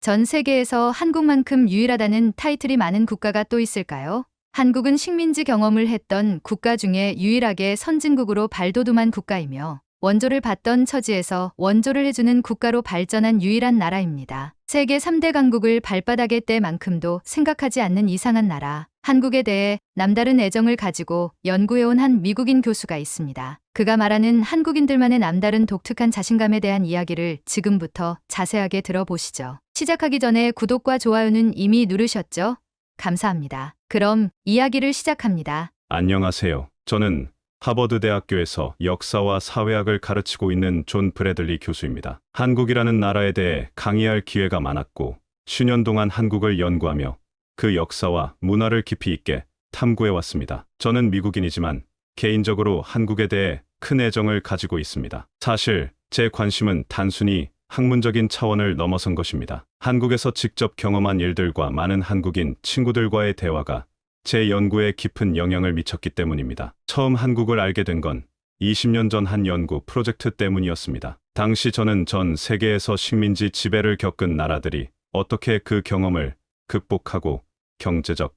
전 세계에서 한국만큼 유일하다는 타이틀이 많은 국가가 또 있을까요? 한국은 식민지 경험을 했던 국가 중에 유일하게 선진국으로 발돋움한 국가이며 원조를 받던 처지에서 원조를 해주는 국가로 발전한 유일한 나라입니다. 세계 3대 강국을 발바닥에 뗄 만큼도 생각하지 않는 이상한 나라, 한국에 대해 남다른 애정을 가지고 연구해온 한 미국인 교수가 있습니다. 그가 말하는 한국인들만의 남다른 독특한 자신감에 대한 이야기를 지금부터 자세하게 들어보시죠. 시작하기 전에 구독과 좋아요는 이미 누르셨죠? 감사합니다. 그럼 이야기를 시작합니다. 안녕하세요. 저는 하버드 대학교에서 역사와 사회학을 가르치고 있는 존 브래들리 교수입니다. 한국이라는 나라에 대해 강의할 기회가 많았고 수년 동안 한국을 연구하며 그 역사와 문화를 깊이 있게 탐구해 왔습니다. 저는 미국인이지만 개인적으로 한국에 대해 큰 애정을 가지고 있습니다. 사실 제 관심은 단순히 학문적인 차원을 넘어선 것입니다. 한국에서 직접 경험한 일들과 많은 한국인 친구들과의 대화가 제 연구에 깊은 영향을 미쳤기 때문입니다. 처음 한국을 알게 된 건 20년 전 한 연구 프로젝트 때문이었습니다. 당시 저는 전 세계에서 식민지 지배를 겪은 나라들이 어떻게 그 경험을 극복하고 경제적,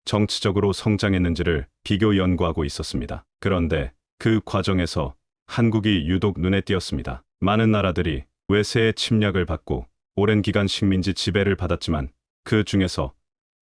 정치적으로 성장했는지를 비교 연구하고 있었습니다. 그런데 그 과정에서 한국이 유독 눈에 띄었습니다. 많은 나라들이 외세의 침략을 받고 오랜 기간 식민지 지배를 받았지만 그 중에서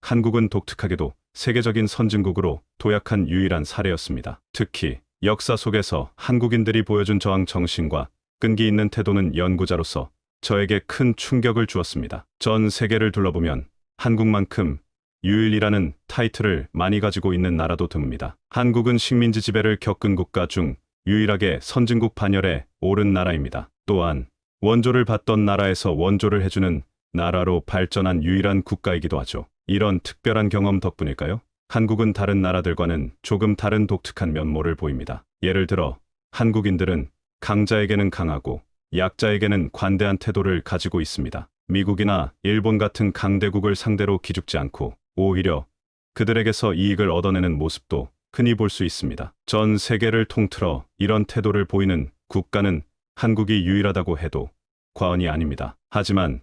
한국은 독특하게도 세계적인 선진국으로 도약한 유일한 사례였습니다. 특히 역사 속에서 한국인들이 보여준 저항 정신과 끈기 있는 태도는 연구자로서 저에게 큰 충격을 주었습니다. 전 세계를 둘러보면 한국만큼 유일이라는 타이틀을 많이 가지고 있는 나라도 드뭅니다. 한국은 식민지 지배를 겪은 국가 중 유일하게 선진국 반열에 오른 나라입니다. 또한 원조를 받던 나라에서 원조를 해주는 나라로 발전한 유일한 국가이기도 하죠. 이런 특별한 경험 덕분일까요? 한국은 다른 나라들과는 조금 다른 독특한 면모를 보입니다. 예를 들어 한국인들은 강자에게는 강하고 약자에게는 관대한 태도를 가지고 있습니다. 미국이나 일본 같은 강대국을 상대로 기죽지 않고 오히려 그들에게서 이익을 얻어내는 모습도 흔히 볼 수 있습니다. 전 세계를 통틀어 이런 태도를 보이는 국가는 한국이 유일하다고 해도 과언이 아닙니다. 하지만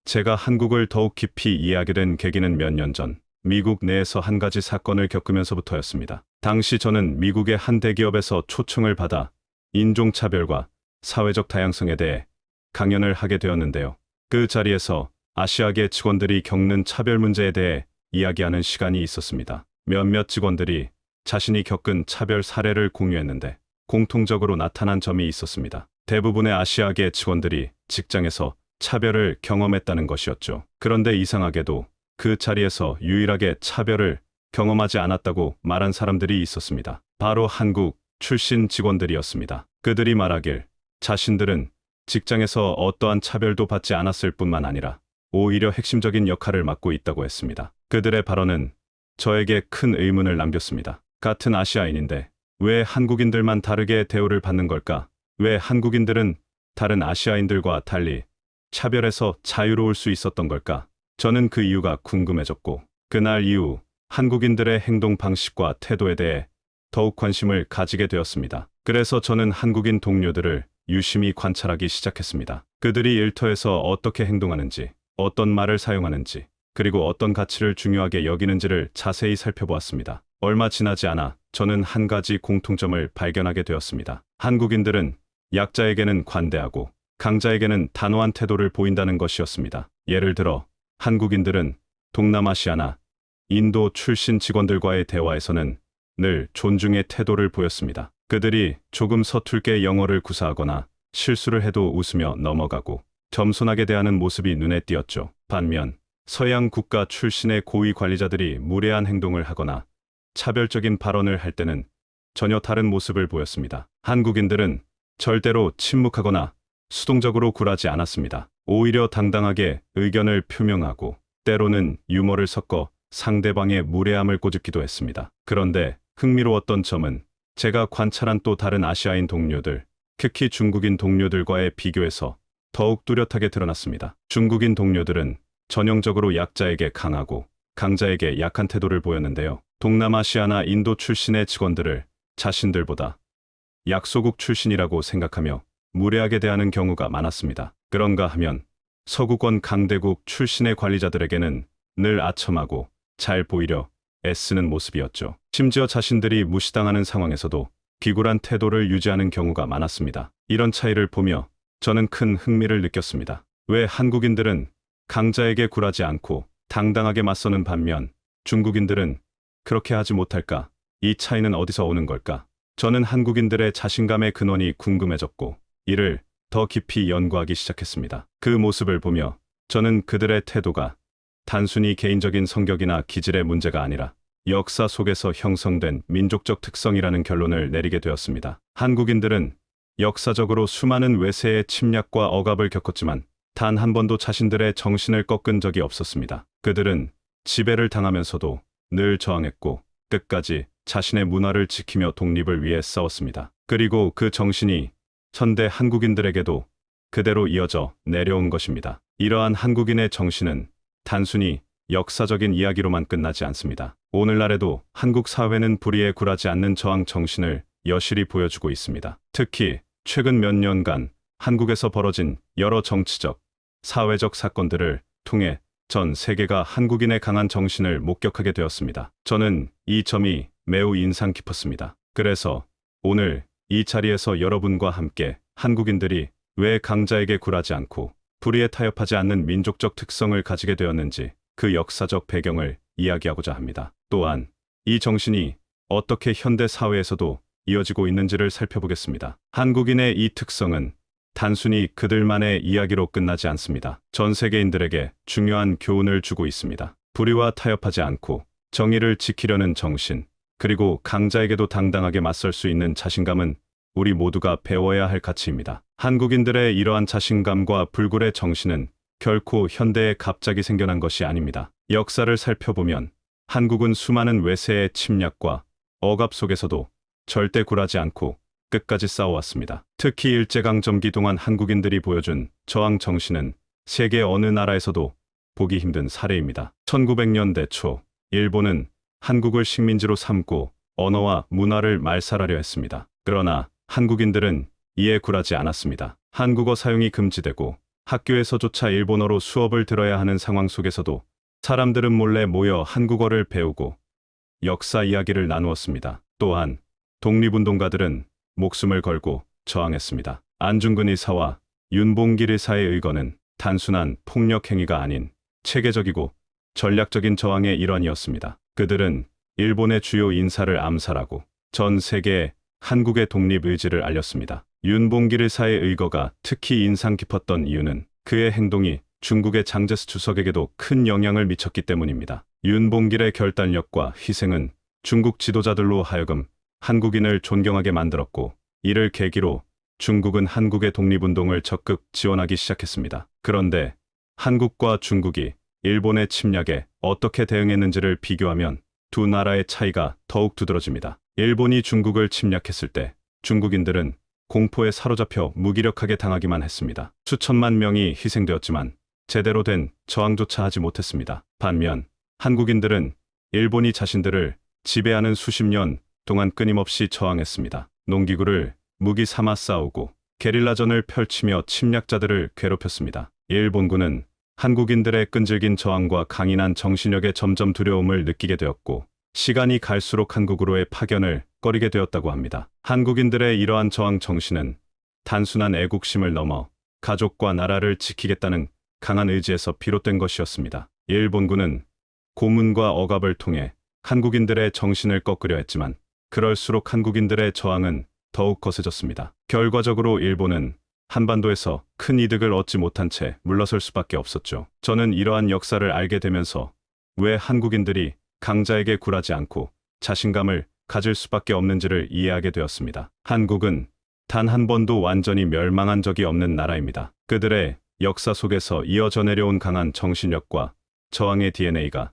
제가 한국을 더욱 깊이 이해하게 된 계기는 몇 년 전 미국 내에서 한 가지 사건을 겪으면서부터였습니다. 당시 저는 미국의 한 대기업에서 초청을 받아 인종차별과 사회적 다양성에 대해 강연을 하게 되었는데요. 그 자리에서 아시아계 직원들이 겪는 차별 문제에 대해 이야기하는 시간이 있었습니다. 몇몇 직원들이 자신이 겪은 차별 사례를 공유했는데 공통적으로 나타난 점이 있었습니다. 대부분의 아시아계 직원들이 직장에서 차별을 경험했다는 것이었죠. 그런데 이상하게도 그 자리에서 유일하게 차별을 경험하지 않았다고 말한 사람들이 있었습니다. 바로 한국 출신 직원들이었습니다. 그들이 말하길 자신들은 직장에서 어떠한 차별도 받지 않았을 뿐만 아니라 오히려 핵심적인 역할을 맡고 있다고 했습니다. 그들의 발언은 저에게 큰 의문을 남겼습니다. 같은 아시아인인데 왜 한국인들만 다르게 대우를 받는 걸까? 왜 한국인들은 다른 아시아인들과 달리 차별에서 자유로울 수 있었던 걸까? 저는 그 이유가 궁금해졌고 그날 이후 한국인들의 행동 방식과 태도에 대해 더욱 관심을 가지게 되었습니다. 그래서 저는 한국인 동료들을 유심히 관찰하기 시작했습니다. 그들이 일터에서 어떻게 행동하는지, 어떤 말을 사용하는지, 그리고 어떤 가치를 중요하게 여기는지를 자세히 살펴보았습니다. 얼마 지나지 않아 저는 한 가지 공통점을 발견하게 되었습니다. 한국인들은 약자에게는 관대하고 강자에게는 단호한 태도를 보인다는 것이었습니다. 예를 들어 한국인들은 동남아시아나 인도 출신 직원들과의 대화에서는 늘 존중의 태도를 보였습니다. 그들이 조금 서툴게 영어를 구사하거나 실수를 해도 웃으며 넘어가고 겸손하게 대하는 모습이 눈에 띄었죠. 반면 서양 국가 출신의 고위 관리자들이 무례한 행동을 하거나 차별적인 발언을 할 때는 전혀 다른 모습을 보였습니다. 한국인들은 절대로 침묵하거나 수동적으로 굴하지 않았습니다. 오히려 당당하게 의견을 표명하고 때로는 유머를 섞어 상대방의 무례함을 꼬집기도 했습니다. 그런데 흥미로웠던 점은 제가 관찰한 또 다른 아시아인 동료들, 특히 중국인 동료들과의 비교에서 더욱 뚜렷하게 드러났습니다. 중국인 동료들은 전형적으로 약자에게 강하고 강자에게 약한 태도를 보였는데요. 동남아시아나 인도 출신의 직원들을 자신들보다 약소국 출신이라고 생각하며 무례하게 대하는 경우가 많았습니다. 그런가 하면 서구권 강대국 출신의 관리자들에게는 늘 아첨하고 잘 보이려 애쓰는 모습이었죠. 심지어 자신들이 무시당하는 상황에서도 비굴한 태도를 유지하는 경우가 많았습니다. 이런 차이를 보며 저는 큰 흥미를 느꼈습니다. 왜 한국인들은 강자에게 굴하지 않고 당당하게 맞서는 반면 중국인들은 그렇게 하지 못할까? 이 차이는 어디서 오는 걸까? 저는 한국인들의 자신감의 근원이 궁금해졌고 이를 더 깊이 연구하기 시작했습니다. 그 모습을 보며 저는 그들의 태도가 단순히 개인적인 성격이나 기질의 문제가 아니라 역사 속에서 형성된 민족적 특성이라는 결론을 내리게 되었습니다. 한국인들은 역사적으로 수많은 외세의 침략과 억압을 겪었지만 단 한 번도 자신들의 정신을 꺾은 적이 없었습니다. 그들은 지배를 당하면서도 늘 저항했고 끝까지 자신의 문화를 지키며 독립을 위해 싸웠습니다. 그리고 그 정신이 현대 한국인들에게도 그대로 이어져 내려온 것입니다. 이러한 한국인의 정신은 단순히 역사적인 이야기로만 끝나지 않습니다. 오늘날에도 한국 사회는 불의에 굴하지 않는 저항 정신을 여실히 보여주고 있습니다. 특히 최근 몇 년간 한국에서 벌어진 여러 정치적, 사회적 사건들을 통해 전 세계가 한국인의 강한 정신을 목격하게 되었습니다. 저는 이 점이 매우 인상 깊었습니다. 그래서 오늘 이 자리에서 여러분과 함께 한국인들이 왜 강자에게 굴하지 않고 불의에 타협하지 않는 민족적 특성을 가지게 되었는지 그 역사적 배경을 이야기하고자 합니다. 또한 이 정신이 어떻게 현대 사회에서도 이어지고 있는지를 살펴보겠습니다. 한국인의 이 특성은 단순히 그들만의 이야기로 끝나지 않습니다. 전 세계인들에게 중요한 교훈을 주고 있습니다. 불의와 타협하지 않고 정의를 지키려는 정신, 그리고 강자에게도 당당하게 맞설 수 있는 자신감은 우리 모두가 배워야 할 가치입니다. 한국인들의 이러한 자신감과 불굴의 정신은 결코 현대에 갑자기 생겨난 것이 아닙니다. 역사를 살펴보면 한국은 수많은 외세의 침략과 억압 속에서도 절대 굴하지 않고 끝까지 싸워왔습니다. 특히 일제강점기 동안 한국인들이 보여준 저항 정신은 세계 어느 나라에서도 보기 힘든 사례입니다. 1900년대 초 일본은 한국을 식민지로 삼고 언어와 문화를 말살하려 했습니다. 그러나 한국인들은 이에 굴하지 않았습니다. 한국어 사용이 금지되고 학교에서조차 일본어로 수업을 들어야 하는 상황 속에서도 사람들은 몰래 모여 한국어를 배우고 역사 이야기를 나누었습니다. 또한 독립운동가들은 목숨을 걸고 저항했습니다. 안중근 의사와 윤봉길 의사의 의거는 단순한 폭력 행위가 아닌 체계적이고 전략적인 저항의 일환이었습니다. 그들은 일본의 주요 인사를 암살하고 전 세계에 한국의 독립 의지를 알렸습니다. 윤봉길 의사의 의거가 특히 인상 깊었던 이유는 그의 행동이 중국의 장제스 주석에게도 큰 영향을 미쳤기 때문입니다. 윤봉길의 결단력과 희생은 중국 지도자들로 하여금 한국인을 존경하게 만들었고 이를 계기로 중국은 한국의 독립운동을 적극 지원하기 시작했습니다. 그런데 한국과 중국이 일본의 침략에 어떻게 대응했는지를 비교하면 두 나라의 차이가 더욱 두드러집니다. 일본이 중국을 침략했을 때 중국인들은 공포에 사로잡혀 무기력하게 당하기만 했습니다. 수천만 명이 희생되었지만 제대로 된 저항조차 하지 못했습니다. 반면 한국인들은 일본이 자신들을 지배하는 수십 년 동안 끊임없이 저항했습니다. 농기구를 무기 삼아 싸우고 게릴라전을 펼치며 침략자들을 괴롭혔습니다. 일본군은 한국인들의 끈질긴 저항과 강인한 정신력에 점점 두려움을 느끼게 되었고 시간이 갈수록 한국으로의 파견을 꺼리게 되었다고 합니다. 한국인들의 이러한 저항 정신은 단순한 애국심을 넘어 가족과 나라를 지키겠다는 강한 의지에서 비롯된 것이었습니다. 일본군은 고문과 억압을 통해 한국인들의 정신을 꺾으려 했지만 그럴수록 한국인들의 저항은 더욱 거세졌습니다. 결과적으로 일본은 한반도에서 큰 이득을 얻지 못한 채 물러설 수밖에 없었죠. 저는 이러한 역사를 알게 되면서 왜 한국인들이 강자에게 굴하지 않고 자신감을 가질 수밖에 없는지를 이해하게 되었습니다. 한국은 단 한 번도 완전히 멸망한 적이 없는 나라입니다. 그들의 역사 속에서 이어져 내려온 강한 정신력과 저항의 DNA가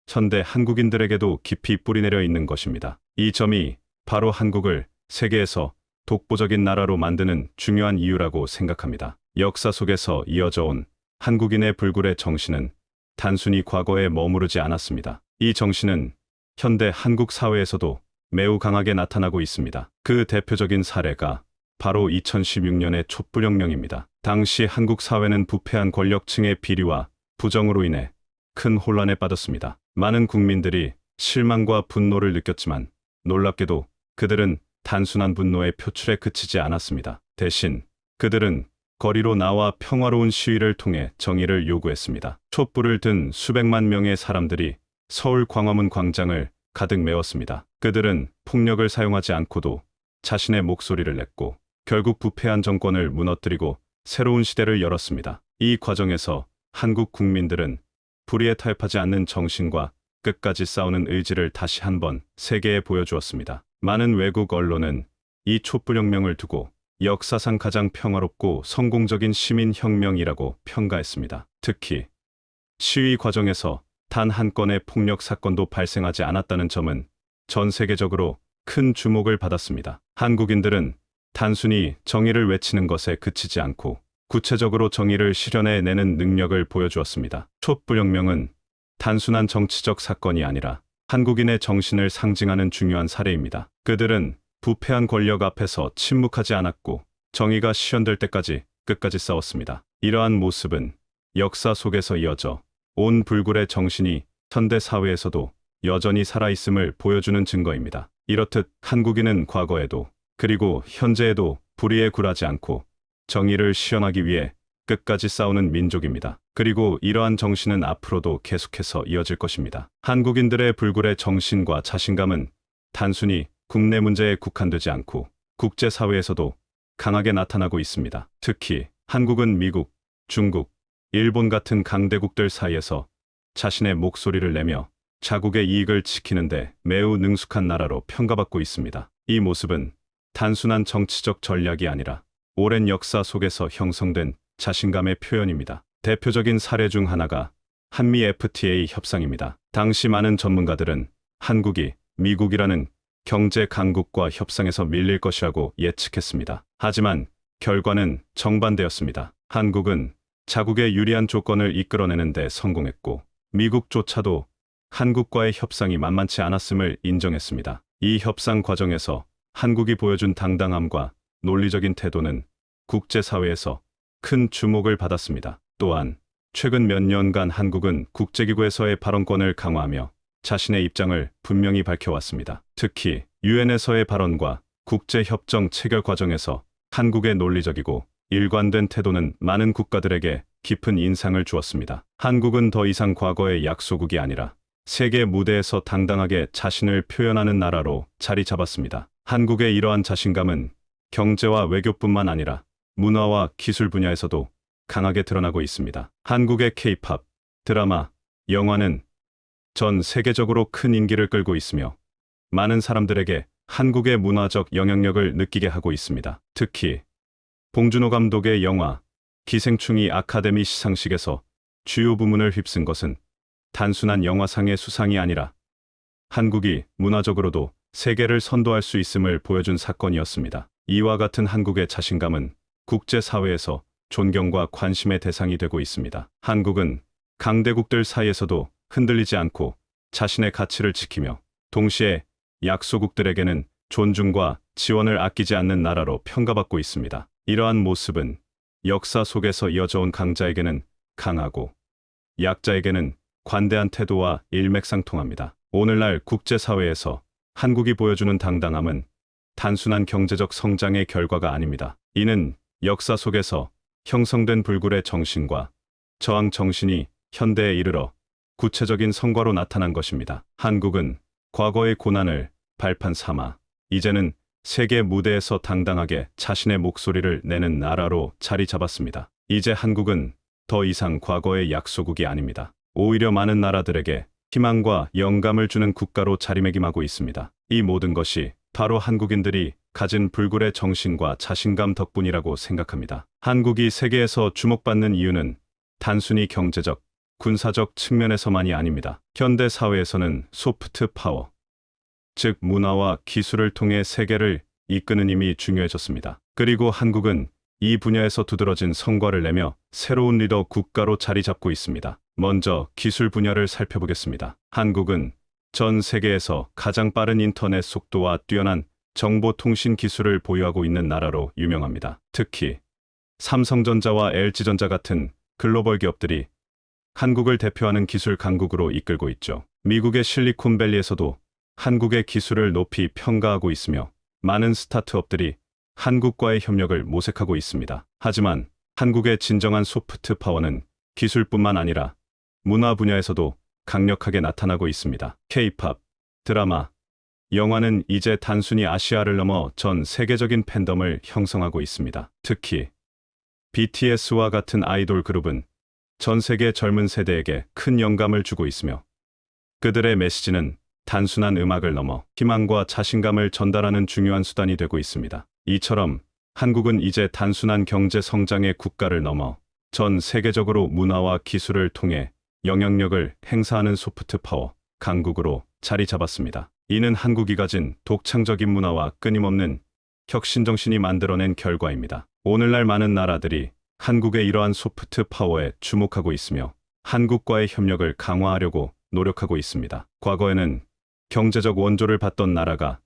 현대 한국인들에게도 깊이 뿌리내려 있는 것입니다. 이 점이 바로 한국을 세계에서 독보적인 나라로 만드는 중요한 이유라고 생각합니다. 역사 속에서 이어져 온 한국인의 불굴의 정신은 단순히 과거에 머무르지 않았습니다. 이 정신은 현대 한국 사회에서도 매우 강하게 나타나고 있습니다. 그 대표적인 사례가 바로 2016년의 촛불혁명입니다. 당시 한국 사회는 부패한 권력층의 비리와 부정으로 인해 큰 혼란에 빠졌습니다. 많은 국민들이 실망과 분노를 느꼈지만 놀랍게도 그들은 단순한 분노의 표출에 그치지 않았습니다. 대신 그들은 거리로 나와 평화로운 시위를 통해 정의를 요구했습니다. 촛불을 든 수백만 명의 사람들이 서울 광화문 광장을 가득 메웠습니다. 그들은 폭력을 사용하지 않고도 자신의 목소리를 냈고 결국 부패한 정권을 무너뜨리고 새로운 시대를 열었습니다. 이 과정에서 한국 국민들은 불의에 타협하지 않는 정신과 끝까지 싸우는 의지를 다시 한번 세계에 보여주었습니다. 많은 외국 언론은 이 촛불혁명을 두고 역사상 가장 평화롭고 성공적인 시민혁명이라고 평가했습니다. 특히 시위 과정에서 단 한 건의 폭력 사건도 발생하지 않았다는 점은 전 세계적으로 큰 주목을 받았습니다. 한국인들은 단순히 정의를 외치는 것에 그치지 않고 구체적으로 정의를 실현해내는 능력을 보여주었습니다. 촛불혁명은 단순한 정치적 사건이 아니라 한국인의 정신을 상징하는 중요한 사례입니다. 그들은 부패한 권력 앞에서 침묵하지 않았고 정의가 실현될 때까지 끝까지 싸웠습니다. 이러한 모습은 역사 속에서 이어져 온 불굴의 정신이 현대 사회에서도 여전히 살아있음을 보여주는 증거입니다. 이렇듯 한국인은 과거에도 그리고 현재에도 불의에 굴하지 않고 정의를 실현하기 위해 끝까지 싸우는 민족입니다. 그리고 이러한 정신은 앞으로도 계속해서 이어질 것입니다. 한국인들의 불굴의 정신과 자신감은 단순히 국내 문제에 국한되지 않고 국제사회에서도 강하게 나타나고 있습니다. 특히 한국은 미국, 중국, 일본 같은 강대국들 사이에서 자신의 목소리를 내며 자국의 이익을 지키는데 매우 능숙한 나라로 평가받고 있습니다. 이 모습은 단순한 정치적 전략이 아니라 오랜 역사 속에서 형성된 자신감의 표현입니다. 대표적인 사례 중 하나가 한미 FTA 협상입니다. 당시 많은 전문가들은 한국이 미국이라는 경제 강국과 협상에서 밀릴 것이라고 예측했습니다. 하지만 결과는 정반대였습니다. 한국은 자국의 유리한 조건을 이끌어내는 데 성공했고 미국조차도 한국과의 협상이 만만치 않았음을 인정했습니다. 이 협상 과정에서 한국이 보여준 당당함과 논리적인 태도는 국제사회에서 큰 주목을 받았습니다. 또한 최근 몇 년간 한국은 국제기구에서의 발언권을 강화하며 자신의 입장을 분명히 밝혀왔습니다. 특히 유엔에서의 발언과 국제협정 체결 과정에서 한국의 논리적이고 일관된 태도는 많은 국가들에게 깊은 인상을 주었습니다. 한국은 더 이상 과거의 약소국이 아니라 세계 무대에서 당당하게 자신을 표현하는 나라로 자리 잡았습니다. 한국의 이러한 자신감은 경제와 외교뿐만 아니라 문화와 기술 분야에서도 강하게 드러나고 있습니다. 한국의 K-팝, 드라마, 영화는 전 세계적으로 큰 인기를 끌고 있으며 많은 사람들에게 한국의 문화적 영향력을 느끼게 하고 있습니다. 특히 봉준호 감독의 영화 기생충이 아카데미 시상식에서 주요 부문을 휩쓴 것은 단순한 영화상의 수상이 아니라 한국이 문화적으로도 세계를 선도할 수 있음을 보여준 사건이었습니다. 이와 같은 한국의 자신감은 국제사회에서 존경과 관심의 대상이 되고 있습니다. 한국은 강대국들 사이에서도 흔들리지 않고 자신의 가치를 지키며 동시에 약소국들에게는 존중과 지원을 아끼지 않는 나라로 평가받고 있습니다. 이러한 모습은 역사 속에서 이어져온 강자에게는 강하고 약자에게는 관대한 태도와 일맥상통합니다. 오늘날 국제사회에서 한국이 보여주는 당당함은 단순한 경제적 성장의 결과가 아닙니다. 이는 역사 속에서 형성된 불굴의 정신과 저항 정신이 현대에 이르러 구체적인 성과로 나타난 것입니다. 한국은 과거의 고난을 발판 삼아 이제는 세계 무대에서 당당하게 자신의 목소리를 내는 나라로 자리 잡았습니다. 이제 한국은 더 이상 과거의 약소국이 아닙니다. 오히려 많은 나라들에게 희망과 영감을 주는 국가로 자리매김하고 있습니다. 이 모든 것이 바로 한국인들이 가진 불굴의 정신과 자신감 덕분이라고 생각합니다. 한국이 세계에서 주목받는 이유는 단순히 경제적, 군사적 측면에서만이 아닙니다. 현대 사회에서는 소프트 파워, 즉 문화와 기술을 통해 세계를 이끄는 힘이 중요해졌습니다. 그리고 한국은 이 분야에서 두드러진 성과를 내며 새로운 리더 국가로 자리 잡고 있습니다. 먼저 기술 분야를 살펴보겠습니다. 한국은 전 세계에서 가장 빠른 인터넷 속도와 뛰어난 정보통신 기술을 보유하고 있는 나라로 유명합니다. 특히 삼성전자와 LG전자 같은 글로벌 기업들이 한국을 대표하는 기술 강국으로 이끌고 있죠. 미국의 실리콘밸리에서도 한국의 기술을 높이 평가하고 있으며 많은 스타트업들이 한국과의 협력을 모색하고 있습니다. 하지만 한국의 진정한 소프트 파워는 기술뿐만 아니라 문화 분야에서도 강력하게 나타나고 있습니다. K-팝, 드라마, 영화는 이제 단순히 아시아를 넘어 전 세계적인 팬덤을 형성하고 있습니다. 특히 BTS와 같은 아이돌 그룹은 전 세계 젊은 세대에게 큰 영감을 주고 있으며 그들의 메시지는 단순한 음악을 넘어 희망과 자신감을 전달하는 중요한 수단이 되고 있습니다. 이처럼 한국은 이제 단순한 경제 성장의 국가를 넘어 전 세계적으로 문화와 기술을 통해 영향력을 행사하는 소프트 파워 강국으로 자리 잡았습니다. 이는 한국이 가진 독창적인 문화와 끊임없는 혁신 정신이 만들어낸 결과입니다. 오늘날 많은 나라들이 한국의 이러한 소프트 파워에 주목하고 있으며 한국과의 협력을 강화하려고 노력하고 있습니다. 과거에는 경제적 원조를 받던 나라가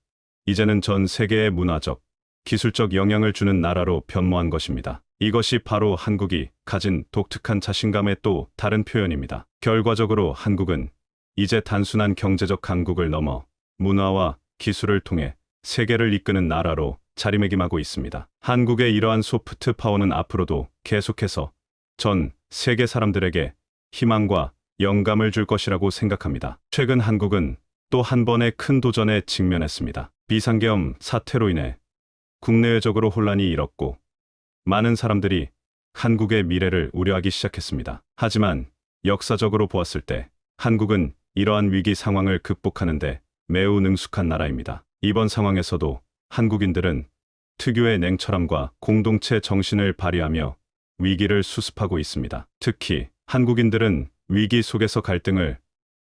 이제는 전 세계의 문화적, 기술적 영향을 주는 나라로 변모한 것입니다. 이것이 바로 한국이 가진 독특한 자신감의 또 다른 표현입니다. 결과적으로 한국은 이제 단순한 경제적 강국을 넘어 문화와 기술을 통해 세계를 이끄는 나라로 자리매김하고 있습니다. 한국의 이러한 소프트 파워는 앞으로도 계속해서 전 세계 사람들에게 희망과 영감을 줄 것이라고 생각합니다. 최근 한국은 또 한 번의 큰 도전에 직면했습니다. 비상계엄 사태로 인해 국내외적으로 혼란이 일었고 많은 사람들이 한국의 미래를 우려하기 시작했습니다. 하지만 역사적으로 보았을 때 한국은 이러한 위기 상황을 극복하는 데 매우 능숙한 나라입니다. 이번 상황에서도 한국인들은 특유의 냉철함과 공동체 정신을 발휘하며 위기를 수습하고 있습니다. 특히 한국인들은 위기 속에서 갈등을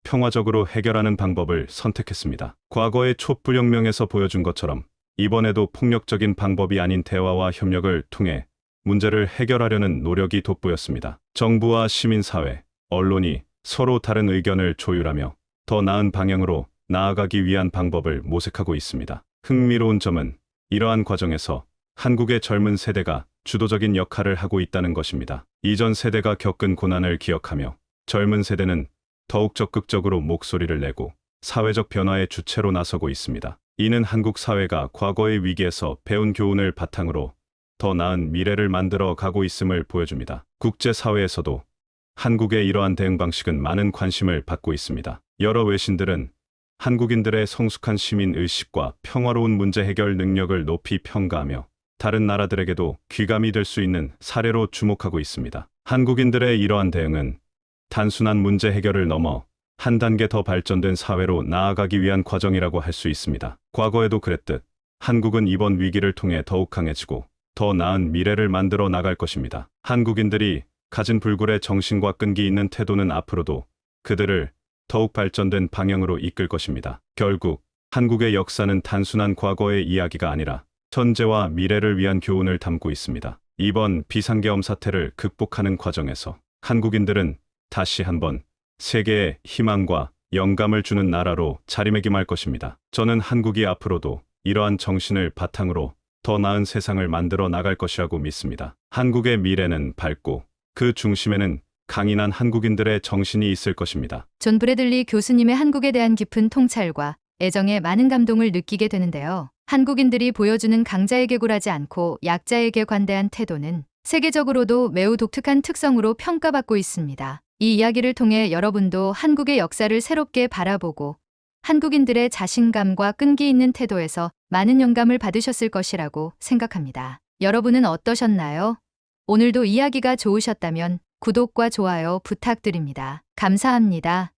평화적으로 해결하는 방법을 선택했습니다. 과거의 촛불혁명에서 보여준 것처럼 이번에도 폭력적인 방법이 아닌 대화와 협력을 통해 문제를 해결하려는 노력이 돋보였습니다. 정부와 시민사회, 언론이 서로 다른 의견을 조율하며 더 나은 방향으로 나아가기 위한 방법을 모색하고 있습니다. 흥미로운 점은 이러한 과정에서 한국의 젊은 세대가 주도적인 역할을 하고 있다는 것입니다. 이전 세대가 겪은 고난을 기억하며 젊은 세대는 더욱 적극적으로 목소리를 내고 사회적 변화의 주체로 나서고 있습니다. 이는 한국 사회가 과거의 위기에서 배운 교훈을 바탕으로 더 나은 미래를 만들어 가고 있음을 보여줍니다. 국제사회에서도 한국의 이러한 대응 방식은 많은 관심을 받고 있습니다. 여러 외신들은 한국인들의 성숙한 시민 의식과 평화로운 문제 해결 능력을 높이 평가하며 다른 나라들에게도 귀감이 될 수 있는 사례로 주목하고 있습니다. 한국인들의 이러한 대응은 단순한 문제 해결을 넘어 한 단계 더 발전된 사회로 나아가기 위한 과정이라고 할 수 있습니다. 과거에도 그랬듯 한국은 이번 위기를 통해 더욱 강해지고 더 나은 미래를 만들어 나갈 것입니다. 한국인들이 가진 불굴의 정신과 끈기 있는 태도는 앞으로도 그들을 더욱 발전된 방향으로 이끌 것입니다. 결국 한국의 역사는 단순한 과거의 이야기가 아니라 현재와 미래를 위한 교훈을 담고 있습니다. 이번 비상계엄 사태를 극복하는 과정에서 한국인들은 다시 한번 세계에 희망과 영감을 주는 나라로 자리매김할 것입니다. 저는 한국이 앞으로도 이러한 정신을 바탕으로 더 나은 세상을 만들어 나갈 것이라고 믿습니다. 한국의 미래는 밝고 그 중심에는 강인한 한국인들의 정신이 있을 것입니다. 존 브래들리 교수님의 한국에 대한 깊은 통찰과 애정에 많은 감동을 느끼게 되는데요. 한국인들이 보여주는 강자에게 굴하지 않고 약자에게 관대한 태도는 세계적으로도 매우 독특한 특성으로 평가받고 있습니다. 이 이야기를 통해 여러분도 한국의 역사를 새롭게 바라보고 한국인들의 자신감과 끈기 있는 태도에서 많은 영감을 받으셨을 것이라고 생각합니다. 여러분은 어떠셨나요? 오늘도 이야기가 좋으셨다면 구독과 좋아요 부탁드립니다. 감사합니다.